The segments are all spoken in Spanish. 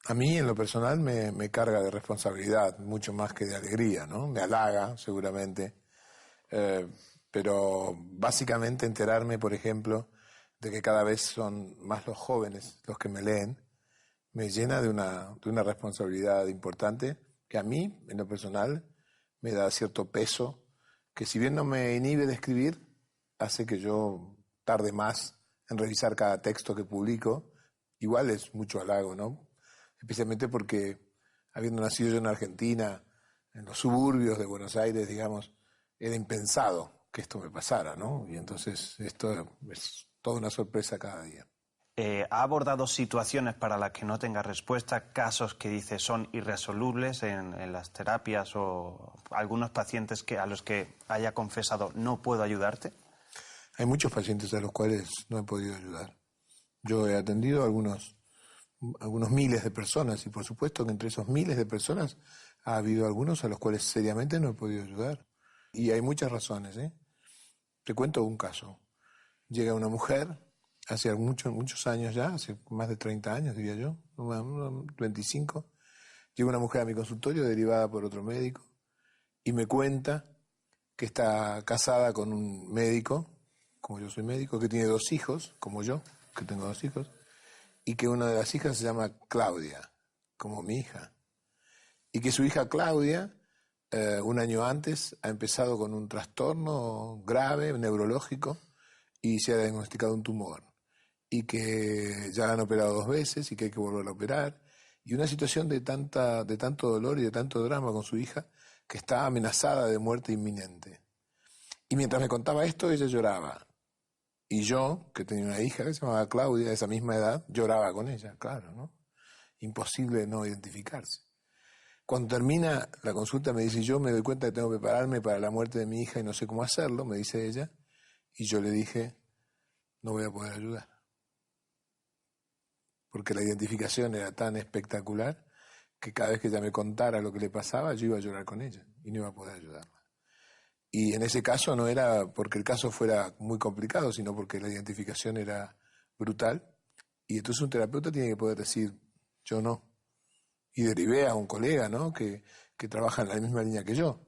A mí, en lo personal, me carga de responsabilidad, mucho más que de alegría, ¿no? Me halaga, seguramente. Pero básicamente enterarme, por ejemplo, de que cada vez son más los jóvenes los que me leen, me llena de una responsabilidad importante que a mí, en lo personal, me da cierto peso, que si bien no me inhibe de escribir, hace que yo tarde más en revisar cada texto que publico. Igual es mucho halago, ¿no? Especialmente porque, habiendo nacido yo en Argentina, en los suburbios de Buenos Aires, digamos, era impensado que esto me pasara, ¿no? Y entonces esto es toda una sorpresa cada día. ¿Ha abordado situaciones para las que no tenga respuesta, casos que dice son irresolubles en las terapias o algunos pacientes a los que haya confesado no puedo ayudarte? Hay muchos pacientes a los cuales no he podido ayudar. Yo he atendido a algunos miles de personas y por supuesto que entre esos miles de personas ha habido algunos a los cuales seriamente no he podido ayudar. Y hay muchas razones, ¿eh? Te cuento un caso. Llega una mujer, hace muchos años ya, hace más de 30 años diría yo, 25, llega una mujer a mi consultorio derivada por otro médico y me cuenta que está casada con un médico, como yo soy médico, que tiene 2 hijos, como yo, que tengo 2 hijos, y que una de las hijas se llama Claudia, como mi hija, y que su hija Claudia, un año antes, ha empezado con un trastorno grave, neurológico, y se ha diagnosticado un tumor, y que ya la han operado 2 veces y que hay que volver a operar, y una situación de tanto dolor y de tanto drama con su hija, que está amenazada de muerte inminente. Y mientras me contaba esto, ella lloraba. Y yo, que tenía una hija que se llamaba Claudia, de esa misma edad, lloraba con ella, claro, ¿no? Imposible no identificarse. Cuando termina la consulta me dice, yo me doy cuenta que tengo que prepararme para la muerte de mi hija y no sé cómo hacerlo, me dice ella, y yo le dije, no voy a poder ayudar. Porque la identificación era tan espectacular que cada vez que ella me contara lo que le pasaba, yo iba a llorar con ella y no iba a poder ayudarla. Y en ese caso no era porque el caso fuera muy complicado, sino porque la identificación era brutal. Y entonces un terapeuta tiene que poder decir, yo no. Y derivé a un colega, ¿no? Que trabaja en la misma línea que yo,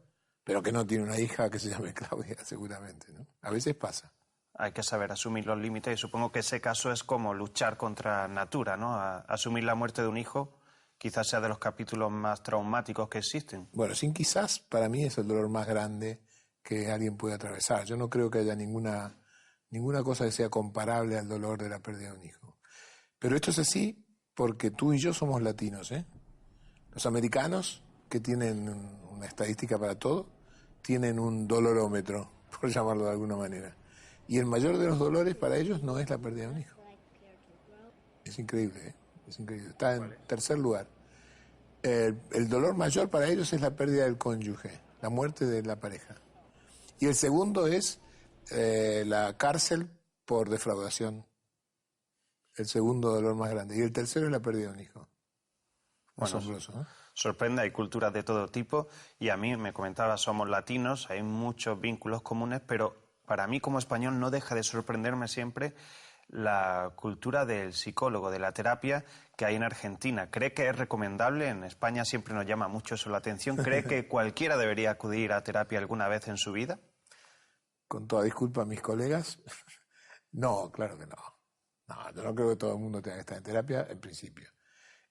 pero que no tiene una hija que se llame Claudia, seguramente, ¿no? A veces pasa. Hay que saber asumir los límites y supongo que ese caso es como luchar contra natura, ¿no? Asumir la muerte de un hijo quizás sea de los capítulos más traumáticos que existen. Bueno, sin quizás, para mí es el dolor más grande que alguien puede atravesar. Yo no creo que haya ninguna cosa que sea comparable al dolor de la pérdida de un hijo. Pero esto es así porque tú y yo somos latinos, ¿eh? Los americanos, que tienen una estadística para todo, tienen un dolorómetro, por llamarlo de alguna manera. Y el mayor de los dolores para ellos no es la pérdida de un hijo. Es increíble, ¿eh? Es increíble. Está en tercer lugar. El dolor mayor para ellos es la pérdida del cónyuge, la muerte de la pareja. Y el segundo es la cárcel por defraudación. El segundo dolor más grande. Y el tercero es la pérdida de un hijo. Bueno, asombroso, ¿eh? Sorprende, hay culturas de todo tipo y a mí me comentaba, somos latinos, hay muchos vínculos comunes, pero para mí como español no deja de sorprenderme siempre la cultura del psicólogo, de la terapia que hay en Argentina. ¿Cree que es recomendable? En España siempre nos llama mucho eso la atención. ¿Cree que cualquiera debería acudir a terapia alguna vez en su vida? Con toda disculpa a mis colegas, no, claro que no. No, yo no creo que todo el mundo tenga que estar en terapia, en principio.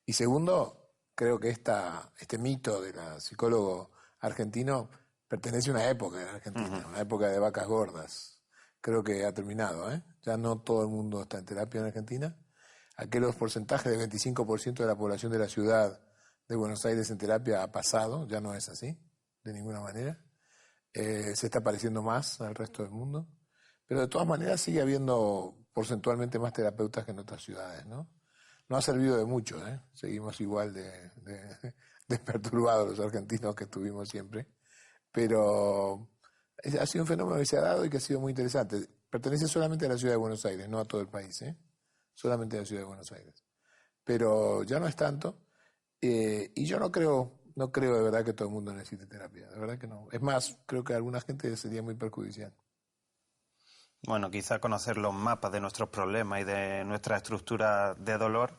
Y segundo, creo que este mito del psicólogo argentino pertenece a una época en Argentina, una época de vacas gordas. Creo que ha terminado, ¿eh? Ya no todo el mundo está en terapia en Argentina. Aquellos porcentajes de 25% de la población de la ciudad de Buenos Aires en terapia ha pasado, ya no es así, de ninguna manera. Se está pareciendo más al resto del mundo. Pero de todas maneras sigue habiendo porcentualmente más terapeutas que en otras ciudades, ¿no? No ha servido de mucho, ¿eh? Seguimos igual de perturbados los argentinos que estuvimos siempre. Pero ha sido un fenómeno que se ha dado y que ha sido muy interesante. Pertenece solamente a la ciudad de Buenos Aires, no a todo el país, ¿eh? Solamente a la ciudad de Buenos Aires. Pero ya no es tanto. Y yo no creo de verdad que todo el mundo necesite terapia. De verdad que no. Es más, creo que a alguna gente sería muy perjudicial. Bueno, quizá conocer los mapas de nuestros problemas y de nuestra estructura de dolor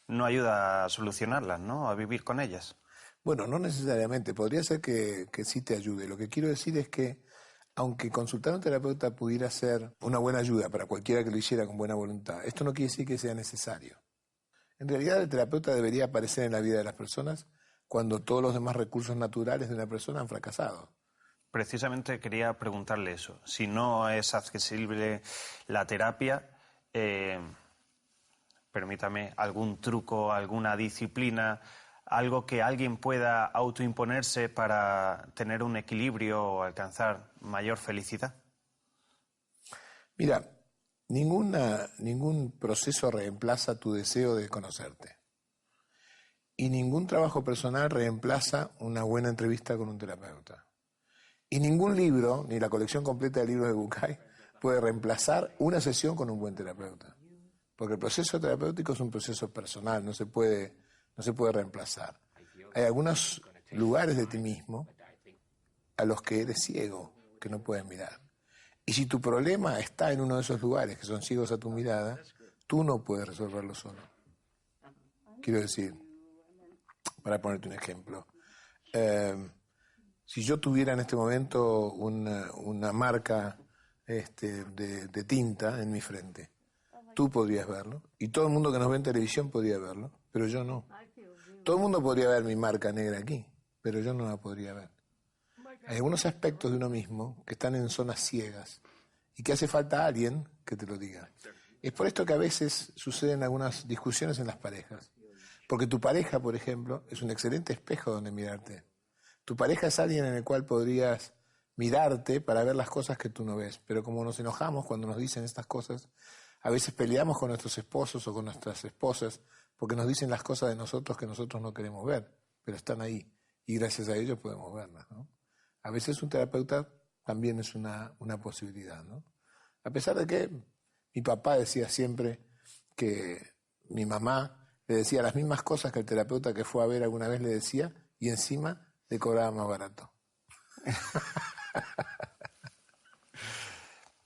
no ayuda a solucionarlas, ¿no? A vivir con ellas. Bueno, no necesariamente, podría ser que sí te ayude. Lo que quiero decir es que, aunque consultar a un terapeuta pudiera ser una buena ayuda para cualquiera que lo hiciera con buena voluntad, esto no quiere decir que sea necesario. En realidad, el terapeuta debería aparecer en la vida de las personas cuando todos los demás recursos naturales de una persona han fracasado. Precisamente quería preguntarle eso. Si no es accesible la terapia, permítame, algún truco, alguna disciplina, algo que alguien pueda autoimponerse para tener un equilibrio o alcanzar mayor felicidad. Mira, ningún proceso reemplaza tu deseo de conocerte. Y ningún trabajo personal reemplaza una buena entrevista con un terapeuta. Y ningún libro, ni la colección completa de libros de Bucay, puede reemplazar una sesión con un buen terapeuta. Porque el proceso terapéutico es un proceso personal, no se puede reemplazar. Hay algunos lugares de ti mismo a los que eres ciego, que no puedes mirar. Y si tu problema está en uno de esos lugares que son ciegos a tu mirada, tú no puedes resolverlo solo. Quiero decir, para ponerte un ejemplo, si yo tuviera en este momento una marca de tinta en mi frente, tú podrías verlo, y todo el mundo que nos ve en televisión podría verlo, pero yo no. Todo el mundo podría ver mi marca negra aquí, pero yo no la podría ver. Hay algunos aspectos de uno mismo que están en zonas ciegas y que hace falta alguien que te lo diga. Es por esto que a veces suceden algunas discusiones en las parejas. Porque tu pareja, por ejemplo, es un excelente espejo donde mirarte. Tu pareja es alguien en el cual podrías mirarte para ver las cosas que tú no ves. Pero como nos enojamos cuando nos dicen estas cosas, a veces peleamos con nuestros esposos o con nuestras esposas porque nos dicen las cosas de nosotros que nosotros no queremos ver, pero están ahí y gracias a ellos podemos verlas, ¿no? A veces un terapeuta también es una posibilidad, ¿no? A pesar de que mi papá decía siempre que mi mamá le decía las mismas cosas que el terapeuta que fue a ver alguna vez le decía y encima le cobraba más barato.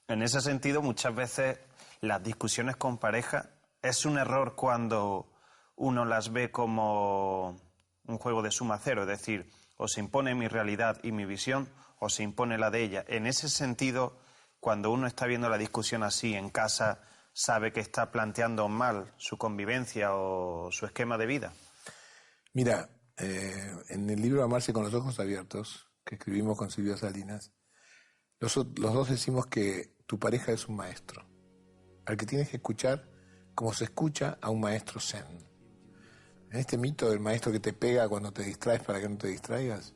En ese sentido, muchas veces las discusiones con pareja es un error cuando uno las ve como un juego de suma cero, es decir, o se impone mi realidad y mi visión o se impone la de ella. En ese sentido, cuando uno está viendo la discusión así en casa, ¿sabe que está planteando mal su convivencia o su esquema de vida? Mira, en el libro Amarse con los ojos abiertos, que escribimos con Silvia Salinas, los dos decimos que tu pareja es un maestro, al que tienes que escuchar como se escucha a un maestro zen. En este mito del maestro que te pega cuando te distraes para que no te distraigas,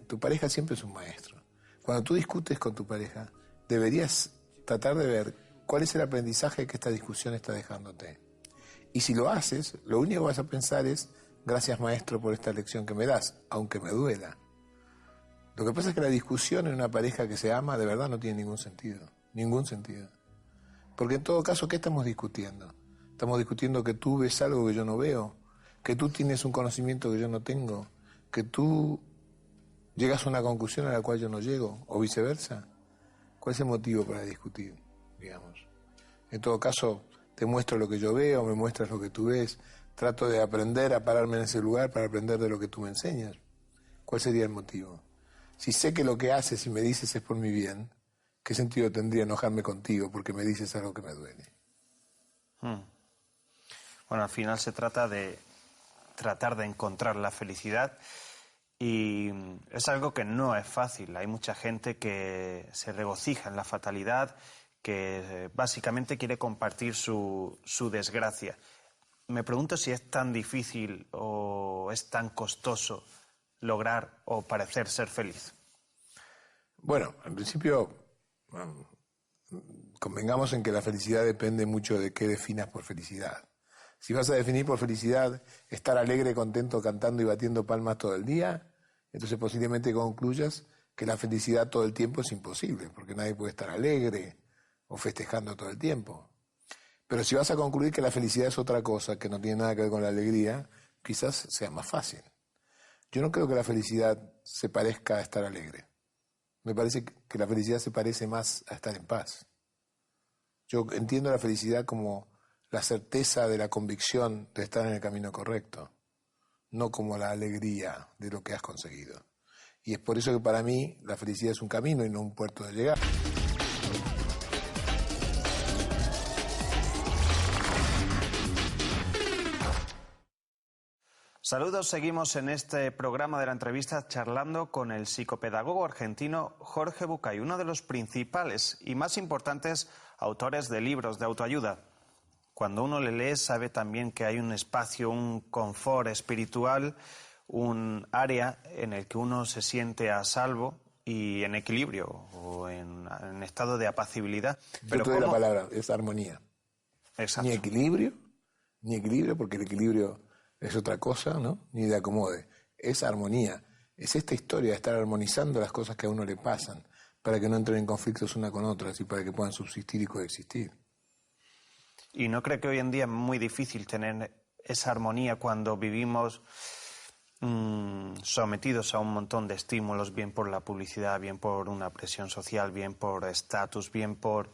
tu pareja siempre es un maestro. Cuando tú discutes con tu pareja, deberías tratar de ver cuál es el aprendizaje que esta discusión está dejándote. Y si lo haces, lo único que vas a pensar es, gracias maestro por esta lección que me das, aunque me duela. Lo que pasa es que la discusión en una pareja que se ama de verdad no tiene ningún sentido. Ningún sentido. Porque en todo caso, ¿qué estamos discutiendo? Estamos discutiendo que tú ves algo que yo no veo, que tú tienes un conocimiento que yo no tengo, que tú llegas a una conclusión a la cual yo no llego, o viceversa. ¿Cuál es el motivo para discutir, digamos? En todo caso, te muestro lo que yo veo, me muestras lo que tú ves, trato de aprender a pararme en ese lugar para aprender de lo que tú me enseñas. ¿Cuál sería el motivo? Si sé que lo que haces y me dices es por mi bien, ¿qué sentido tendría enojarme contigo porque me dices algo que me duele? Bueno, al final se trata de tratar de encontrar la felicidad y es algo que no es fácil. Hay mucha gente que se regocija en la fatalidad, que básicamente quiere compartir su desgracia. Me pregunto si es tan difícil o es tan costoso lograr o parecer ser feliz. Bueno, en principio, convengamos en que la felicidad depende mucho de qué definas por felicidad. Si vas a definir por felicidad estar alegre, contento, cantando y batiendo palmas todo el día, entonces posiblemente concluyas que la felicidad todo el tiempo es imposible, porque nadie puede estar alegre o festejando todo el tiempo. Pero si vas a concluir que la felicidad es otra cosa, que no tiene nada que ver con la alegría, quizás sea más fácil. Yo no creo que la felicidad se parezca a estar alegre. Me parece que la felicidad se parece más a estar en paz. Yo entiendo la felicidad como la certeza de la convicción de estar en el camino correcto, no como la alegría de lo que has conseguido. Y es por eso que para mí la felicidad es un camino y no un puerto de llegada. Saludos, seguimos en este programa de la entrevista charlando con el psicopedagogo argentino Jorge Bucay, uno de los principales y más importantes autores de libros de autoayuda. Cuando uno le lee sabe también que hay un espacio, un confort espiritual, un área en el que uno se siente a salvo y en equilibrio o en estado de apacibilidad. Pero yo te doy la palabra, es armonía. Exacto. Ni equilibrio porque el equilibrio es otra cosa, ¿no? Ni de acomode. Es armonía. Es esta historia de estar armonizando las cosas que a uno le pasan para que no entren en conflictos una con otras y para que puedan subsistir y coexistir. ¿Y no cree que hoy en día es muy difícil tener esa armonía cuando vivimos sometidos a un montón de estímulos, bien por la publicidad, bien por una presión social, bien por estatus, bien por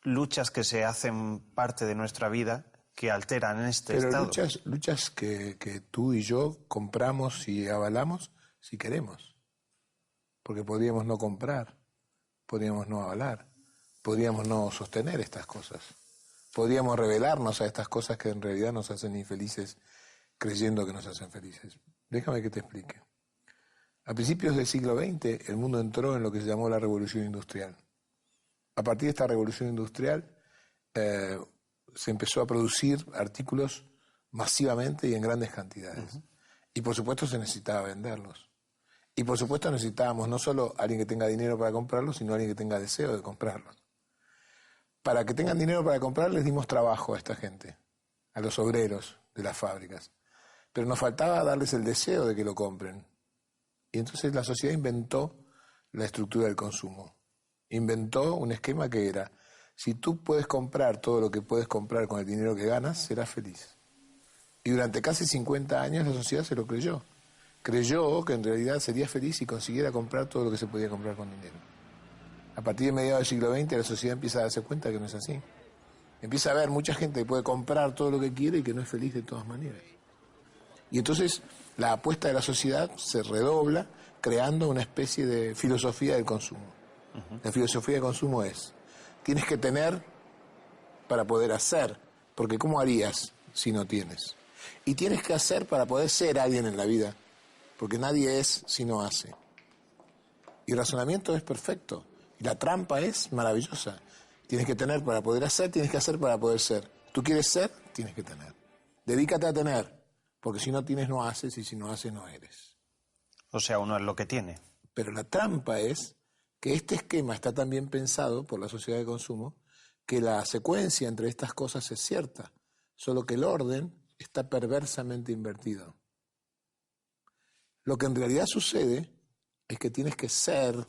luchas que se hacen parte de nuestra vida, que alteran este estado? Pero luchas que tú y yo compramos y avalamos si queremos. Porque podríamos no comprar, podríamos no avalar, podríamos no sostener estas cosas. Podríamos rebelarnos a estas cosas que en realidad nos hacen infelices creyendo que nos hacen felices. Déjame que te explique. A principios del siglo XX el mundo entró en lo que se llamó la revolución industrial. A partir de esta revolución industrial se empezó a producir artículos masivamente y en grandes cantidades. Y por supuesto se necesitaba venderlos. Y por supuesto necesitábamos no solo alguien que tenga dinero para comprarlos, sino alguien que tenga deseo de comprarlos. Para que tengan dinero para comprar les dimos trabajo a esta gente, a los obreros de las fábricas. Pero nos faltaba darles el deseo de que lo compren. Y entonces la sociedad inventó la estructura del consumo. Inventó un esquema que era: si tú puedes comprar todo lo que puedes comprar con el dinero que ganas, serás feliz. Y durante casi 50 años la sociedad se lo creyó. Creyó que en realidad sería feliz si consiguiera comprar todo lo que se podía comprar con dinero. A partir de mediados del siglo XX la sociedad empieza a darse cuenta que no es así. Empieza a haber mucha gente que puede comprar todo lo que quiere y que no es feliz de todas maneras. Y entonces la apuesta de la sociedad se redobla creando una especie de filosofía del consumo. La filosofía del consumo es: tienes que tener para poder hacer, porque ¿cómo harías si no tienes? Y tienes que hacer para poder ser alguien en la vida, porque nadie es si no hace. Y el razonamiento es perfecto, y la trampa es maravillosa. Tienes que tener para poder hacer, tienes que hacer para poder ser. ¿Tú quieres ser? Tienes que tener. Dedícate a tener, porque si no tienes no haces, y si no haces no eres. O sea, uno es lo que tiene. Pero la trampa es que este esquema está tan bien pensado por la sociedad de consumo que la secuencia entre estas cosas es cierta, solo que el orden está perversamente invertido. Lo que en realidad sucede es que tienes que ser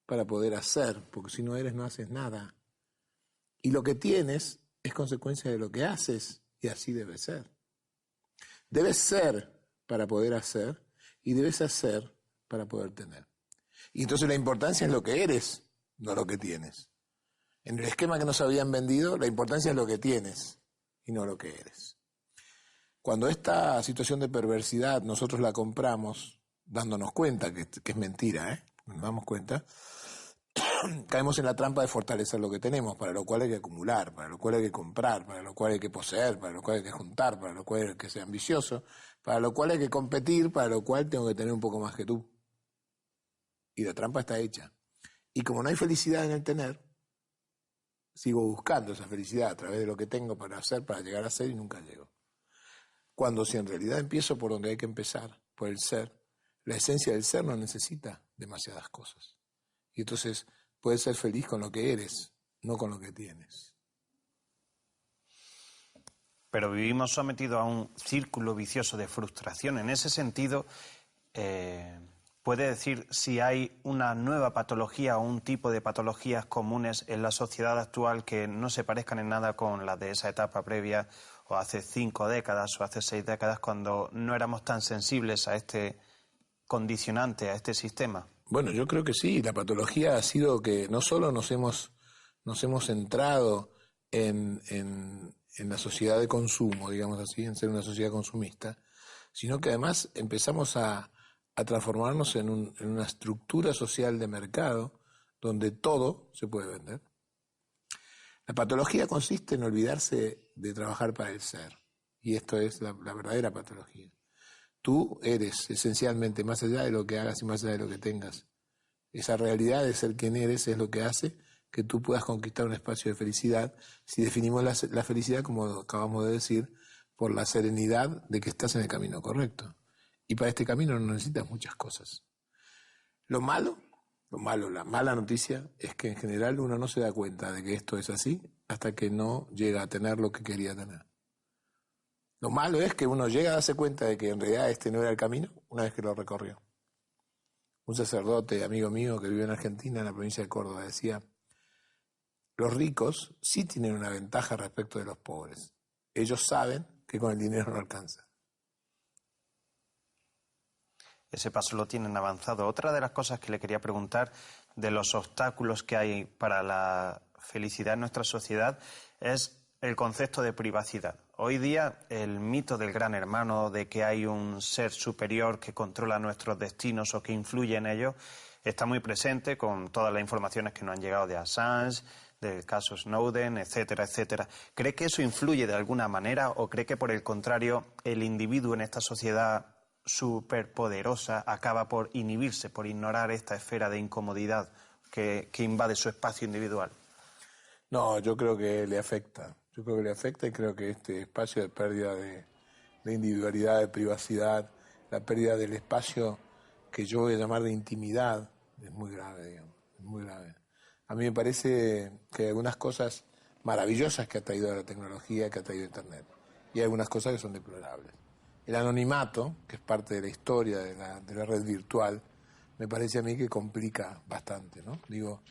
para poder hacer, porque si no eres no haces nada. Y lo que tienes es consecuencia de lo que haces, y así debe ser. Debes ser para poder hacer y debes hacer para poder tener. Y entonces la importancia es lo que eres, no lo que tienes. En el esquema que nos habían vendido, la importancia es lo que tienes y no lo que eres. Cuando esta situación de perversidad nosotros la compramos, dándonos cuenta que es mentira, nos damos cuenta, caemos en la trampa de fortalecer lo que tenemos, para lo cual hay que acumular, para lo cual hay que comprar, para lo cual hay que poseer, para lo cual hay que juntar, para lo cual hay que ser ambicioso, para lo cual hay que competir, para lo cual tengo que tener un poco más que tú. Y la trampa está hecha. Y como no hay felicidad en el tener, sigo buscando esa felicidad a través de lo que tengo para hacer, para llegar a ser, y nunca llego. Cuando si en realidad empiezo por donde hay que empezar, por el ser, la esencia del ser no necesita demasiadas cosas. Y entonces puedes ser feliz con lo que eres, no con lo que tienes. Pero vivimos sometidos a un círculo vicioso de frustración. En ese sentido, ¿puede decir si hay una nueva patología o un tipo de patologías comunes en la sociedad actual que no se parezcan en nada con las de esa etapa previa, o hace 5 décadas o hace 6 décadas, cuando no éramos tan sensibles a este condicionante, a este sistema? Bueno, yo creo que sí. La patología ha sido que no solo nos hemos centrado en la sociedad de consumo, digamos así, en ser una sociedad consumista, sino que además empezamos a transformarnos en una estructura social de mercado donde todo se puede vender. La patología consiste en olvidarse de trabajar para el ser, y esto es la verdadera patología. Tú eres esencialmente, más allá de lo que hagas y más allá de lo que tengas, esa realidad de ser quien eres es lo que hace que tú puedas conquistar un espacio de felicidad, si definimos la felicidad, como acabamos de decir, por la serenidad de que estás en el camino correcto. Y para este camino no necesitas muchas cosas. Lo malo, la mala noticia es que en general uno no se da cuenta de que esto es así hasta que no llega a tener lo que quería tener. Lo malo es que uno llega a darse cuenta de que en realidad este no era el camino una vez que lo recorrió. Un sacerdote, amigo mío, que vive en Argentina, en la provincia de Córdoba, decía: los ricos sí tienen una ventaja respecto de los pobres. Ellos saben que con el dinero no alcanza. Ese paso lo tienen avanzado. Otra de las cosas que le quería preguntar, de los obstáculos que hay para la felicidad en nuestra sociedad, es el concepto de privacidad. Hoy día el mito del gran hermano, de que hay un ser superior que controla nuestros destinos o que influye en ellos, está muy presente con todas las informaciones que nos han llegado de Assange, del caso Snowden, etcétera, etcétera. ¿Cree que eso influye de alguna manera o cree que, por el contrario, el individuo en esta sociedad superpoderosa acaba por inhibirse, por ignorar esta esfera de incomodidad que invade su espacio individual? No, yo creo que le afecta. Yo creo que le afecta y creo que este espacio de pérdida de individualidad, de privacidad, la pérdida del espacio que yo voy a llamar de intimidad, es muy grave, digamos, es muy grave. A mí me parece que hay algunas cosas maravillosas que ha traído la tecnología, que ha traído Internet, y hay algunas cosas que son deplorables. El anonimato, que es parte de la historia de la red virtual, me parece a mí que complica bastante, ¿no? Digo,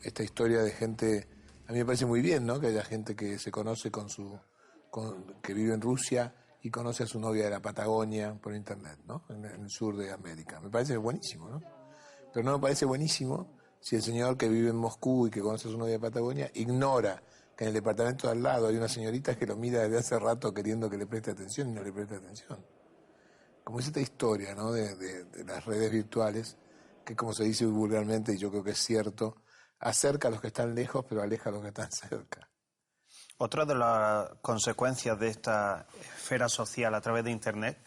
esta historia de gente, a mí me parece muy bien, ¿no?, que haya gente que se conoce que vive en Rusia y conoce a su novia de la Patagonia por internet, ¿no?, en el sur de América. Me parece buenísimo, ¿no? Pero no me parece buenísimo si el señor que vive en Moscú y que conoce a su novia de Patagonia ignora que en el departamento de al lado hay una señorita que lo mira desde hace rato queriendo que le preste atención y no le preste atención. Como es esta historia, ¿no?, de las redes virtuales, que, como se dice vulgarmente, y yo creo que es cierto, acerca a los que están lejos, pero aleja a los que están cerca. Otra de las consecuencias de esta esfera social a través de Internet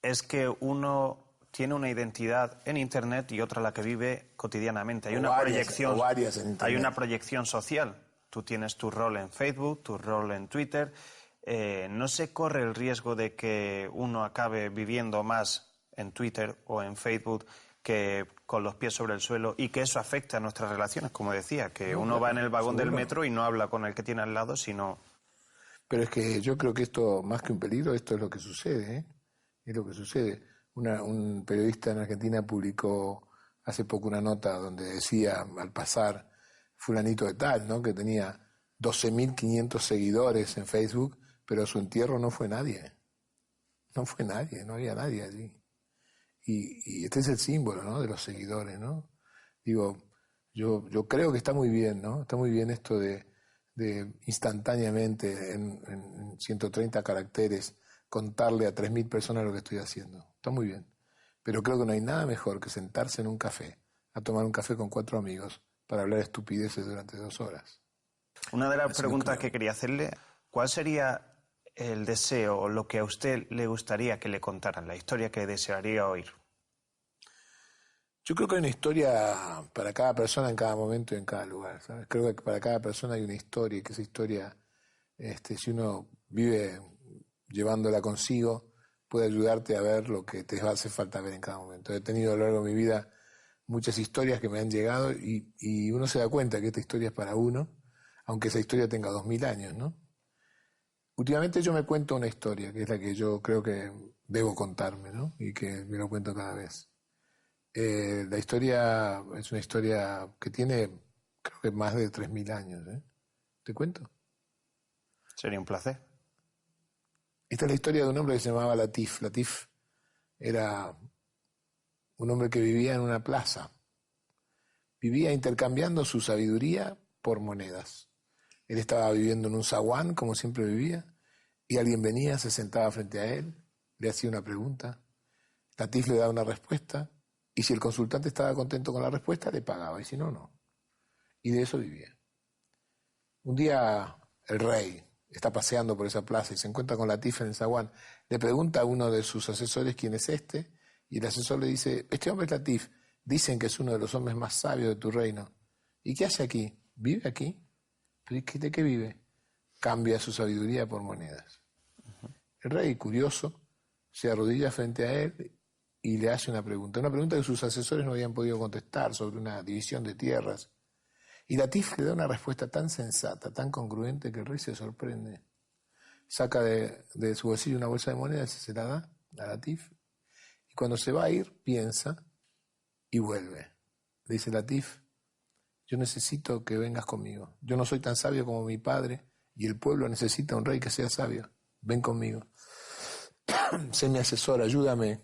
es que uno tiene una identidad en Internet y otra la que vive cotidianamente. Hay una proyección social. Tú tienes tu rol en Facebook, tu rol en Twitter. ¿No se corre el riesgo de que uno acabe viviendo más en Twitter o en Facebook que con los pies sobre el suelo y que eso afecte a nuestras relaciones? Como decía, que uno va en el vagón del metro y no habla con el que tiene al lado, sino... Pero es que yo creo que esto, más que un peligro, esto es lo que sucede, ¿eh? Es lo que sucede. Un periodista en Argentina publicó hace poco una nota donde decía, al pasar, fulanito de tal, ¿no?, que tenía 12.500 seguidores en Facebook, pero a su entierro no fue nadie. No fue nadie, no había nadie allí. Y este es el símbolo, ¿no?, de los seguidores, ¿no? Digo, yo creo que está muy bien, ¿no? Está muy bien esto de instantáneamente, en 130 caracteres, contarle a 3.000 personas lo que estoy haciendo. Está muy bien. Pero creo que no hay nada mejor que sentarse en un café, a tomar un café con 4 amigos, para hablar estupideces durante 2 horas. Una de las preguntas que quería hacerle, ¿cuál sería el deseo o lo que a usted le gustaría que le contaran, la historia que desearía oír? Yo creo que hay una historia para cada persona en cada momento y en cada lugar, ¿sabes? Creo que para cada persona hay una historia y que esa historia, si uno vive llevándola consigo, puede ayudarte a ver lo que te hace falta ver en cada momento. He tenido a lo largo de mi vida muchas historias que me han llegado y uno se da cuenta que esta historia es para uno, aunque esa historia tenga 2.000 años, ¿no? Últimamente yo me cuento una historia, que es la que yo creo que debo contarme, ¿no?, y que me lo cuento cada vez. La historia es una historia que tiene, creo que más de 3.000 años, ¿eh? ¿Te cuento? Sería un placer. Esta es la historia de un hombre que se llamaba Latif. Latif era un hombre que vivía en una plaza. Vivía intercambiando su sabiduría por monedas. Él estaba viviendo en un zaguán, como siempre vivía, y alguien venía, se sentaba frente a él, le hacía una pregunta, Latif le daba una respuesta, y si el consultante estaba contento con la respuesta, le pagaba, y si no, no. Y de eso vivía. Un día el rey está paseando por esa plaza y se encuentra con Latif en el zaguán. Le pregunta a uno de sus asesores quién es este, y el asesor le dice, este hombre es Latif, dicen que es uno de los hombres más sabios de tu reino. ¿Y qué hace aquí? ¿Vive aquí? ¿Pero de qué vive? Cambia su sabiduría por monedas. El rey, curioso, se arrodilla frente a él y le hace una pregunta que sus asesores no habían podido contestar sobre una división de tierras. Y Latif le da una respuesta tan sensata, tan congruente, que el rey se sorprende. Saca de su bolsillo una bolsa de monedas y se la da a Latif. Y cuando se va a ir, piensa y vuelve. Le dice Latif, yo necesito que vengas conmigo. Yo no soy tan sabio como mi padre y el pueblo necesita un rey que sea sabio. Ven conmigo. Sé mi asesor, ayúdame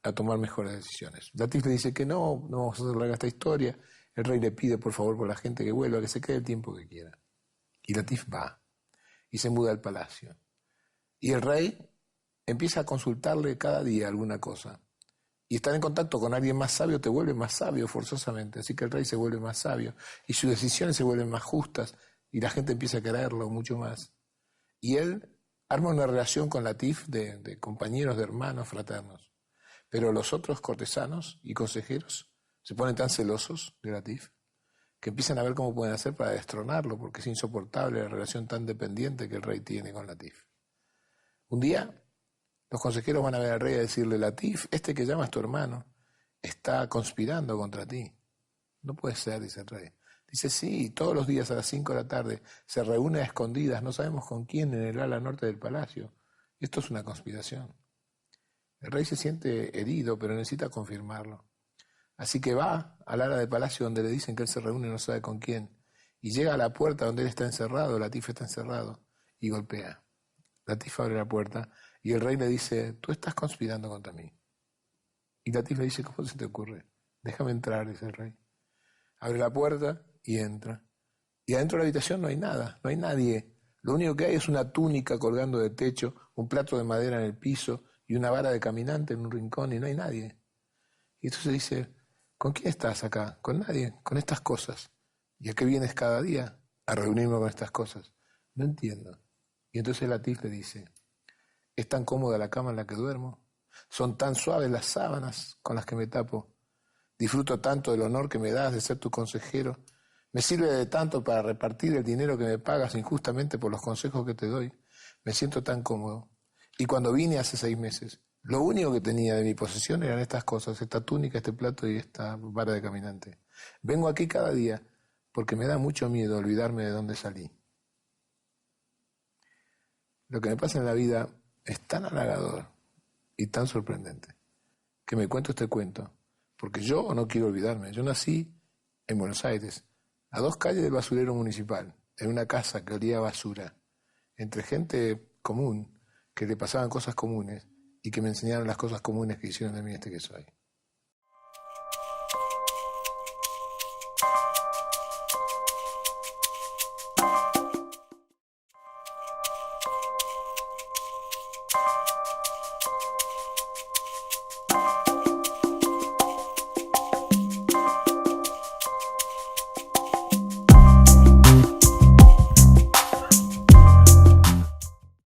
a tomar mejores decisiones. Latif le dice que no vamos a hacer larga esta historia. El rey le pide por favor por la gente que vuelva, que se quede el tiempo que quiera. Y Latif va y se muda al palacio. Y el rey empieza a consultarle cada día alguna cosa. Y estar en contacto con alguien más sabio te vuelve más sabio forzosamente. Así que el rey se vuelve más sabio y sus decisiones se vuelven más justas y la gente empieza a quererlo mucho más. Y él arma una relación con Latif de compañeros, de hermanos, fraternos. Pero los otros cortesanos y consejeros se ponen tan celosos de Latif que empiezan a ver cómo pueden hacer para destronarlo, porque es insoportable la relación tan dependiente que el rey tiene con Latif. Un día, los consejeros van a ver al rey a decirle, Latif, este que llamas tu hermano, está conspirando contra ti. No puede ser, dice el rey. Dice, sí, todos los días a las 5 de la tarde se reúne a escondidas, no sabemos con quién, en el ala norte del palacio. Esto es una conspiración. El rey se siente herido, pero necesita confirmarlo. Así que va al ala del palacio donde le dicen que él se reúne no sabe con quién, y llega a la puerta donde él está encerrado, Latif está encerrado, y golpea. Latif abre la puerta y el rey le dice, tú estás conspirando contra mí. Y Latif le dice, ¿cómo se te ocurre? Déjame entrar, dice el rey. Abre la puerta y entra. Y adentro de la habitación no hay nada, no hay nadie. Lo único que hay es una túnica colgando del techo, un plato de madera en el piso y una vara de caminante en un rincón y no hay nadie. Y entonces dice, ¿con quién estás acá? Con nadie, con estas cosas. ¿Y a qué vienes cada día? A reunirme con estas cosas. No entiendo. Y entonces Latif le dice, ¿es tan cómoda la cama en la que duermo? ¿Son tan suaves las sábanas con las que me tapo? Disfruto tanto del honor que me das de ser tu consejero. Me sirve de tanto para repartir el dinero que me pagas injustamente por los consejos que te doy. Me siento tan cómodo. Y cuando vine hace 6 meses, lo único que tenía de mi posesión eran estas cosas, esta túnica, este plato y esta vara de caminante. Vengo aquí cada día porque me da mucho miedo olvidarme de dónde salí. Lo que me pasa en la vida es tan halagador y tan sorprendente que me cuento este cuento, porque yo no quiero olvidarme. Yo nací en Buenos Aires, a 2 calles del basurero municipal, en una casa que olía a basura, entre gente común, que le pasaban cosas comunes y que me enseñaron las cosas comunes que hicieron de mí este que soy.